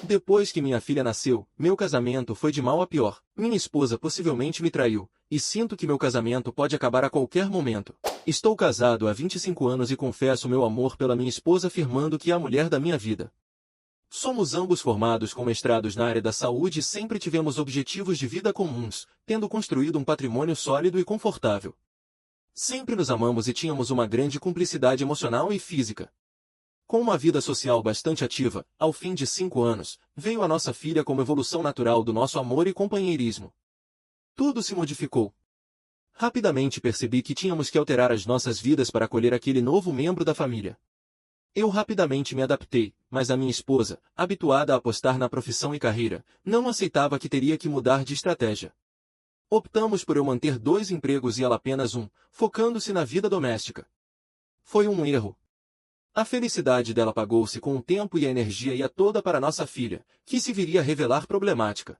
Depois que minha filha nasceu, meu casamento foi de mal a pior. Minha esposa possivelmente me traiu, e sinto que meu casamento pode acabar a qualquer momento. Estou casado há 25 anos e confesso meu amor pela minha esposa afirmando que é a mulher da minha vida. Somos ambos formados com mestrados na área da saúde e sempre tivemos objetivos de vida comuns, tendo construído um patrimônio sólido e confortável. Sempre nos amamos e tínhamos uma grande cumplicidade emocional e física. Com uma vida social bastante ativa, ao fim de 5 anos, veio a nossa filha como evolução natural do nosso amor e companheirismo. Tudo se modificou. Rapidamente percebi que tínhamos que alterar as nossas vidas para acolher aquele novo membro da família. Eu rapidamente me adaptei, mas a minha esposa, habituada a apostar na profissão e carreira, não aceitava que teria que mudar de estratégia. Optamos por eu manter 2 empregos e ela apenas um, focando-se na vida doméstica. Foi um erro. A felicidade dela pagou-se com o tempo e a energia ia toda para nossa filha, que se viria a revelar problemática.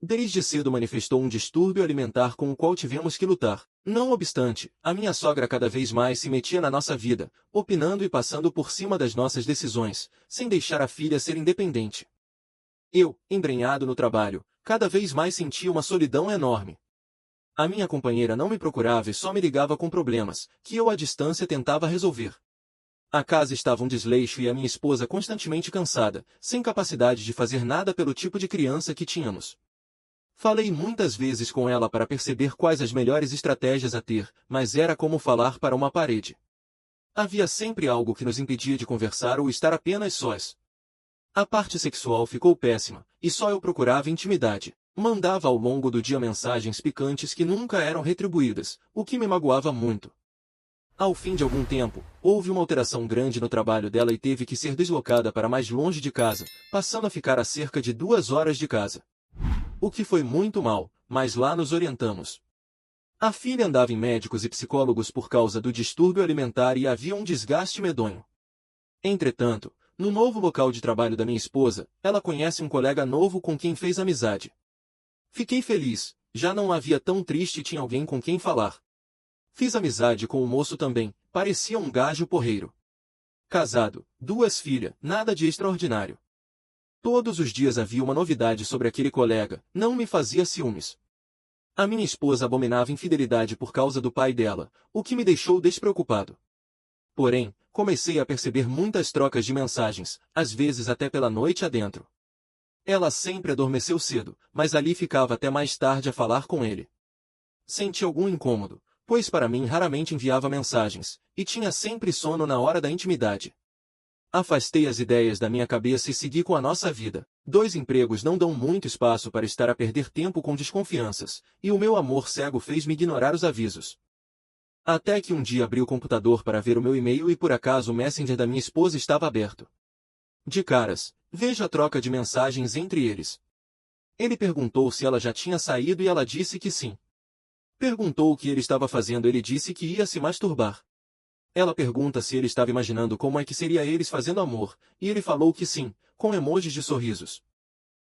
Desde cedo manifestou um distúrbio alimentar com o qual tivemos que lutar. Não obstante, a minha sogra cada vez mais se metia na nossa vida, opinando e passando por cima das nossas decisões, sem deixar a filha ser independente. Eu, embrenhado no trabalho, cada vez mais sentia uma solidão enorme. A minha companheira não me procurava e só me ligava com problemas, que eu à distância tentava resolver. A casa estava um desleixo e a minha esposa constantemente cansada, sem capacidade de fazer nada pelo tipo de criança que tínhamos. Falei muitas vezes com ela para perceber quais as melhores estratégias a ter, mas era como falar para uma parede. Havia sempre algo que nos impedia de conversar ou estar apenas sós. A parte sexual ficou péssima, e só eu procurava intimidade. Mandava ao longo do dia mensagens picantes que nunca eram retribuídas, o que me magoava muito. Ao fim de algum tempo, houve uma alteração grande no trabalho dela e teve que ser deslocada para mais longe de casa, passando a ficar a cerca de 2 horas de casa. O que foi muito mal, mas lá nos orientamos. A filha andava em médicos e psicólogos por causa do distúrbio alimentar e havia um desgaste medonho. Entretanto, no novo local de trabalho da minha esposa, ela conhece um colega novo com quem fez amizade. Fiquei feliz, já não havia tão triste e tinha alguém com quem falar. Fiz amizade com o moço também, parecia um gajo porreiro. Casado, 2 filhas, nada de extraordinário. Todos os dias havia uma novidade sobre aquele colega, não me fazia ciúmes. A minha esposa abominava infidelidade por causa do pai dela, o que me deixou despreocupado. Porém, comecei a perceber muitas trocas de mensagens, às vezes até pela noite adentro. Ela sempre adormeceu cedo, mas ali ficava até mais tarde a falar com ele. Senti algum incômodo, pois para mim raramente enviava mensagens, e tinha sempre sono na hora da intimidade. Afastei as ideias da minha cabeça e segui com a nossa vida. 2 empregos não dão muito espaço para estar a perder tempo com desconfianças, e o meu amor cego fez-me ignorar os avisos. Até que um dia abri o computador para ver o meu e-mail e por acaso o Messenger da minha esposa estava aberto. De caras, vejo a troca de mensagens entre eles. Ele perguntou se ela já tinha saído e ela disse que sim. Perguntou o que ele estava fazendo, ele disse que ia se masturbar. Ela pergunta se ele estava imaginando como é que seria eles fazendo amor, e ele falou que sim, com emojis de sorrisos.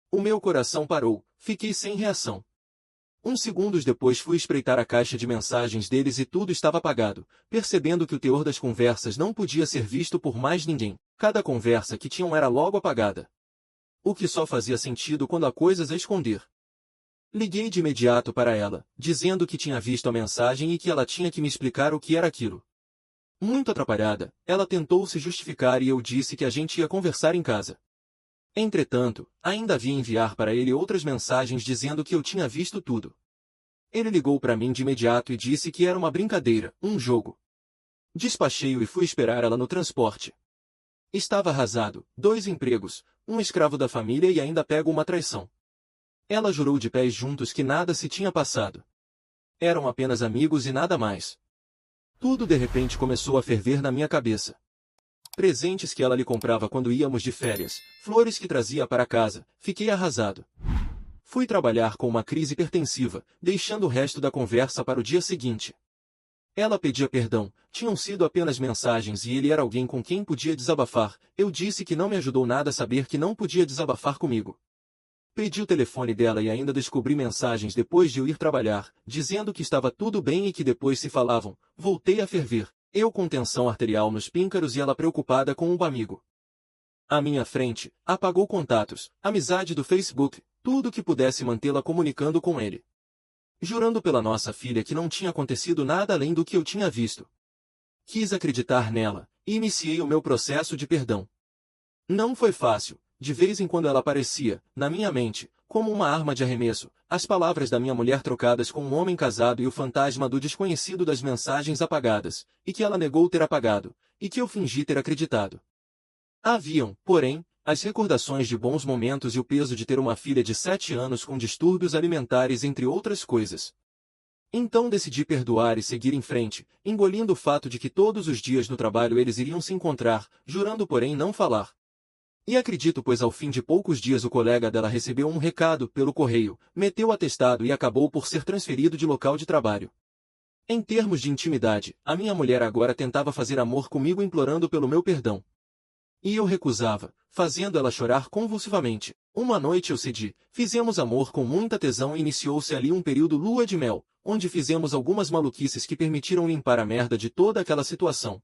O meu coração parou, fiquei sem reação. Uns segundos depois fui espreitar a caixa de mensagens deles e tudo estava apagado, percebendo que o teor das conversas não podia ser visto por mais ninguém. Cada conversa que tinham era logo apagada. O que só fazia sentido quando há coisas a esconder. Liguei de imediato para ela, dizendo que tinha visto a mensagem e que ela tinha que me explicar o que era aquilo. Muito atrapalhada, ela tentou se justificar e eu disse que a gente ia conversar em casa. Entretanto, ainda havia enviar para ele outras mensagens dizendo que eu tinha visto tudo. Ele ligou para mim de imediato e disse que era uma brincadeira, um jogo. Despachei-o e fui esperar ela no transporte. Estava arrasado, 2 empregos, um escravo da família e ainda pego uma traição. Ela jurou de pés juntos que nada se tinha passado. Eram apenas amigos e nada mais. Tudo de repente começou a ferver na minha cabeça. Presentes que ela lhe comprava quando íamos de férias, flores que trazia para casa, fiquei arrasado. Fui trabalhar com uma crise hipertensiva, deixando o resto da conversa para o dia seguinte. Ela pedia perdão, tinham sido apenas mensagens e ele era alguém com quem podia desabafar, eu disse que não me ajudou nada saber que não podia desabafar comigo. Pedi o telefone dela e ainda descobri mensagens depois de eu ir trabalhar, dizendo que estava tudo bem e que depois se falavam. Voltei a ferver, eu com tensão arterial nos píncaros e ela preocupada com um amigo. À minha frente, apagou contatos, amizade do Facebook, tudo que pudesse mantê-la comunicando com ele. Jurando pela nossa filha que não tinha acontecido nada além do que eu tinha visto. Quis acreditar nela, e iniciei o meu processo de perdão. Não foi fácil, de vez em quando ela aparecia, na minha mente, como uma arma de arremesso, as palavras da minha mulher trocadas com um homem casado e o fantasma do desconhecido das mensagens apagadas, e que ela negou ter apagado, e que eu fingi ter acreditado. Haviam, porém, as recordações de bons momentos e o peso de ter uma filha de 7 anos com distúrbios alimentares entre outras coisas. Então decidi perdoar e seguir em frente, engolindo o fato de que todos os dias no trabalho eles iriam se encontrar, jurando porém não falar. E acredito pois ao fim de poucos dias o colega dela recebeu um recado pelo correio, meteu o atestado e acabou por ser transferido de local de trabalho. Em termos de intimidade, a minha mulher agora tentava fazer amor comigo implorando pelo meu perdão. E eu recusava, fazendo ela chorar convulsivamente. Uma noite eu cedi, fizemos amor com muita tesão e iniciou-se ali um período lua de mel, onde fizemos algumas maluquices que permitiram limpar a merda de toda aquela situação.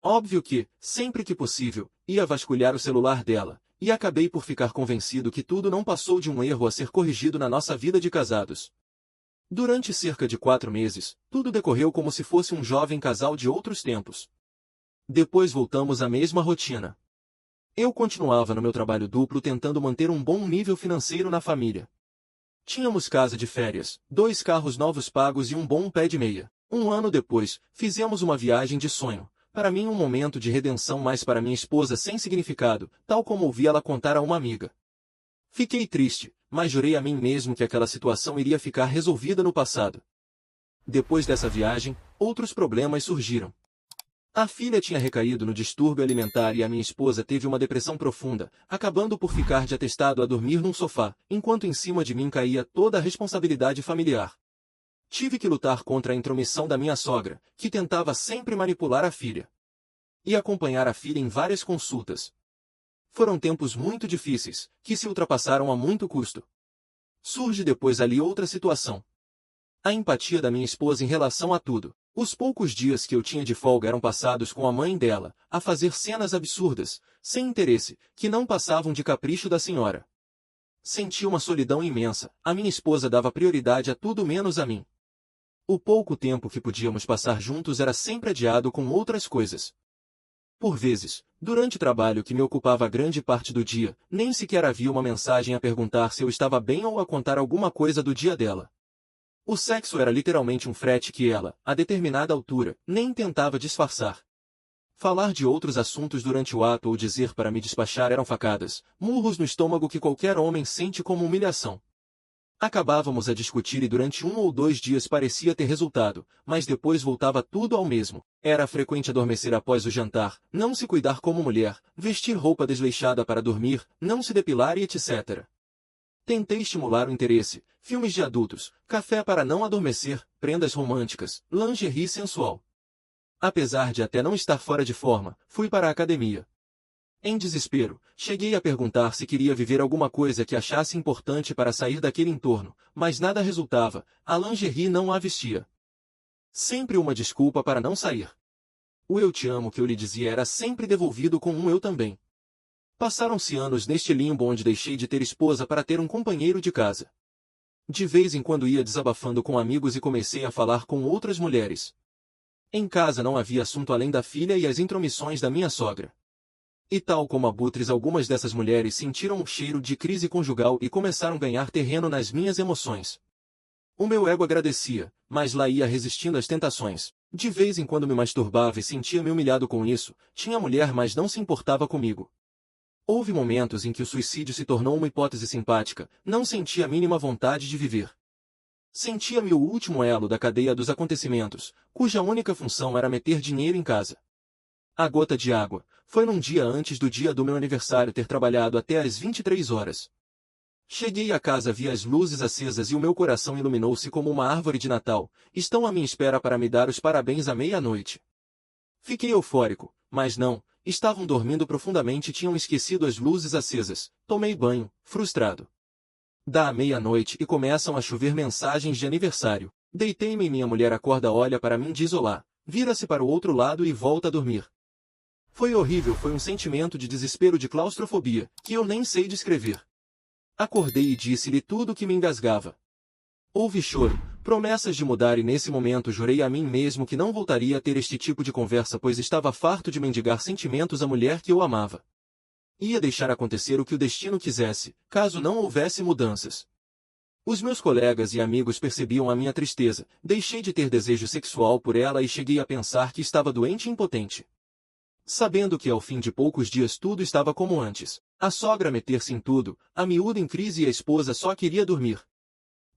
Óbvio que, sempre que possível, ia vasculhar o celular dela, e acabei por ficar convencido que tudo não passou de um erro a ser corrigido na nossa vida de casados. Durante cerca de 4 meses, tudo decorreu como se fosse um jovem casal de outros tempos. Depois voltamos à mesma rotina. Eu continuava no meu trabalho duplo tentando manter um bom nível financeiro na família. Tínhamos casa de férias, 2 carros novos pagos e um bom pé de meia. Um ano depois, fizemos uma viagem de sonho. Para mim um momento de redenção, mas para minha esposa sem significado, tal como ouvi ela contar a uma amiga. Fiquei triste, mas jurei a mim mesmo que aquela situação iria ficar resolvida no passado. Depois dessa viagem, outros problemas surgiram. A filha tinha recaído no distúrbio alimentar e a minha esposa teve uma depressão profunda, acabando por ficar de atestado a dormir num sofá, enquanto em cima de mim caía toda a responsabilidade familiar. Tive que lutar contra a intromissão da minha sogra, que tentava sempre manipular a filha. E acompanhar a filha em várias consultas. Foram tempos muito difíceis, que se ultrapassaram a muito custo. Surge depois ali outra situação. A empatia da minha esposa em relação a tudo. Os poucos dias que eu tinha de folga eram passados com a mãe dela, a fazer cenas absurdas, sem interesse, que não passavam de capricho da senhora. Senti uma solidão imensa, a minha esposa dava prioridade a tudo menos a mim. O pouco tempo que podíamos passar juntos era sempre adiado com outras coisas. Por vezes, durante o trabalho que me ocupava grande parte do dia, nem sequer havia uma mensagem a perguntar se eu estava bem ou a contar alguma coisa do dia dela. O sexo era literalmente um frete que ela, a determinada altura, nem tentava disfarçar. Falar de outros assuntos durante o ato ou dizer para me despachar eram facadas, murros no estômago que qualquer homem sente como humilhação. Acabávamos a discutir e durante 1 ou 2 dias parecia ter resultado, mas depois voltava tudo ao mesmo. Era frequente adormecer após o jantar, não se cuidar como mulher, vestir roupa desleixada para dormir, não se depilar e etc. Tentei estimular o interesse, filmes de adultos, café para não adormecer, prendas românticas, lingerie sensual. Apesar de até não estar fora de forma, fui para a academia. Em desespero, cheguei a perguntar se queria viver alguma coisa que achasse importante para sair daquele entorno, mas nada resultava, a lingerie não a vestia. Sempre uma desculpa para não sair. O eu te amo que eu lhe dizia era sempre devolvido com um eu também. Passaram-se anos neste limbo onde deixei de ter esposa para ter um companheiro de casa. De vez em quando ia desabafando com amigos e comecei a falar com outras mulheres. Em casa não havia assunto além da filha e as intromissões da minha sogra. E tal como abutres, algumas dessas mulheres sentiram um cheiro de crise conjugal e começaram a ganhar terreno nas minhas emoções. O meu ego agradecia, mas lá ia resistindo às tentações. De vez em quando me masturbava e sentia-me humilhado com isso, tinha mulher mas não se importava comigo. Houve momentos em que o suicídio se tornou uma hipótese simpática, não sentia a mínima vontade de viver. Sentia-me o último elo da cadeia dos acontecimentos, cuja única função era meter dinheiro em casa. A gota de água, foi num dia antes do dia do meu aniversário ter trabalhado até às 23 horas. Cheguei a casa, vi as luzes acesas e o meu coração iluminou-se como uma árvore de Natal, estão à minha espera para me dar os parabéns à meia-noite. Fiquei eufórico, mas não. Estavam dormindo profundamente e tinham esquecido as luzes acesas. Tomei banho, frustrado. Dá a meia-noite e começam a chover mensagens de aniversário. Deitei-me e minha mulher acorda, olha para mim, diz olá, vira-se para o outro lado e volta a dormir. Foi horrível, foi um sentimento de desespero, de claustrofobia, que eu nem sei descrever. Acordei e disse-lhe tudo o que me engasgava. Houve choro, promessas de mudar e nesse momento jurei a mim mesmo que não voltaria a ter este tipo de conversa, pois estava farto de mendigar sentimentos à mulher que eu amava. Ia deixar acontecer o que o destino quisesse, caso não houvesse mudanças. Os meus colegas e amigos percebiam a minha tristeza, deixei de ter desejo sexual por ela e cheguei a pensar que estava doente e impotente. Sabendo que ao fim de poucos dias tudo estava como antes, a sogra meter-se em tudo, a miúda em crise e a esposa só queria dormir.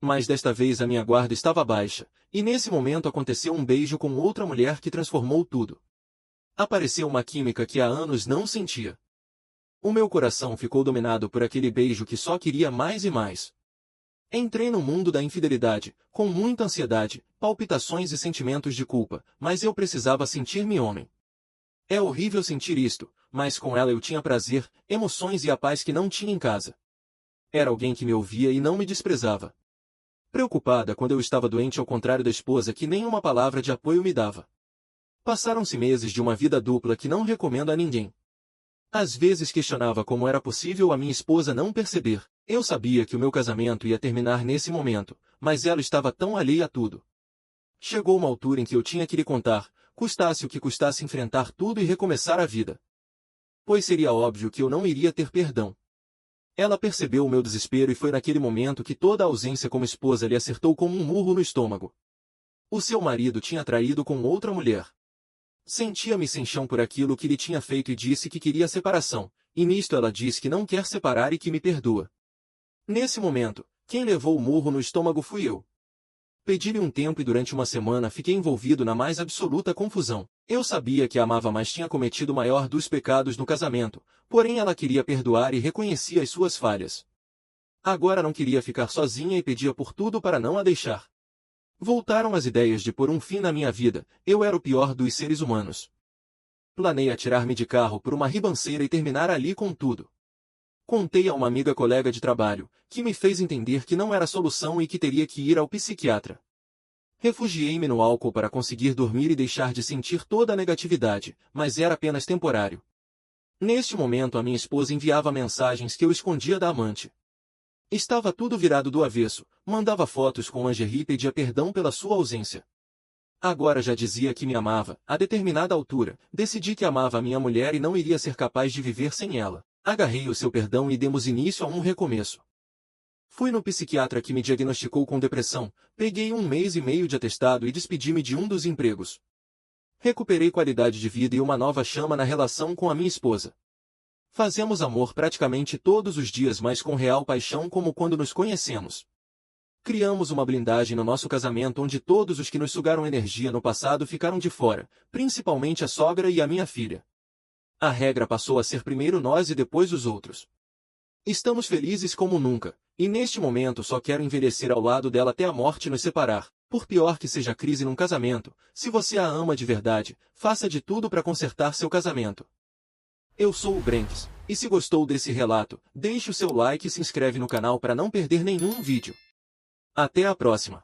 Mas desta vez a minha guarda estava baixa, e nesse momento aconteceu um beijo com outra mulher que transformou tudo. Apareceu uma química que há anos não sentia. O meu coração ficou dominado por aquele beijo que só queria mais e mais. Entrei no mundo da infidelidade, com muita ansiedade, palpitações e sentimentos de culpa, mas eu precisava sentir-me homem. É horrível sentir isto, mas com ela eu tinha prazer, emoções e a paz que não tinha em casa. Era alguém que me ouvia e não me desprezava. Preocupada quando eu estava doente, ao contrário da esposa que nem uma palavra de apoio me dava. Passaram-se meses de uma vida dupla que não recomendo a ninguém. Às vezes questionava como era possível a minha esposa não perceber. Eu sabia que o meu casamento ia terminar nesse momento, mas ela estava tão alheia a tudo. Chegou uma altura em que eu tinha que lhe contar, custasse o que custasse, enfrentar tudo e recomeçar a vida. Pois seria óbvio que eu não iria ter perdão. Ela percebeu o meu desespero e foi naquele momento que toda a ausência como esposa lhe acertou como um murro no estômago. O seu marido tinha traído com outra mulher. Sentia-me sem chão por aquilo que lhe tinha feito e disse que queria a separação, e nisto ela diz que não quer separar e que me perdoa. Nesse momento, quem levou o murro no estômago fui eu. Pedi-lhe um tempo e durante uma semana fiquei envolvido na mais absoluta confusão. Eu sabia que a amava, mas tinha cometido o maior dos pecados no casamento, porém ela queria perdoar e reconhecia as suas falhas. Agora não queria ficar sozinha e pedia por tudo para não a deixar. Voltaram as ideias de pôr um fim na minha vida, eu era o pior dos seres humanos. Planei atirar-me de carro por uma ribanceira e terminar ali com tudo. Contei a uma amiga colega de trabalho, que me fez entender que não era solução e que teria que ir ao psiquiatra. Refugiei-me no álcool para conseguir dormir e deixar de sentir toda a negatividade, mas era apenas temporário. Neste momento a minha esposa enviava mensagens que eu escondia da amante. Estava tudo virado do avesso, mandava fotos com lingerie e pedia perdão pela sua ausência. Agora já dizia que me amava, a determinada altura, decidi que amava a minha mulher e não iria ser capaz de viver sem ela. Agarrei o seu perdão e demos início a um recomeço. Fui no psiquiatra que me diagnosticou com depressão, peguei 1 mês e meio de atestado e despedi-me de um dos empregos. Recuperei qualidade de vida e uma nova chama na relação com a minha esposa. Fazemos amor praticamente todos os dias, mas com real paixão como quando nos conhecemos. Criamos uma blindagem no nosso casamento onde todos os que nos sugaram energia no passado ficaram de fora, principalmente a sogra e a minha filha. A regra passou a ser primeiro nós e depois os outros. Estamos felizes como nunca, e neste momento só quero envelhecer ao lado dela até a morte nos separar. Por pior que seja a crise num casamento, se você a ama de verdade, faça de tudo para consertar seu casamento. Eu sou o Brenks, e se gostou desse relato, deixe o seu like e se inscreve no canal para não perder nenhum vídeo. Até a próxima!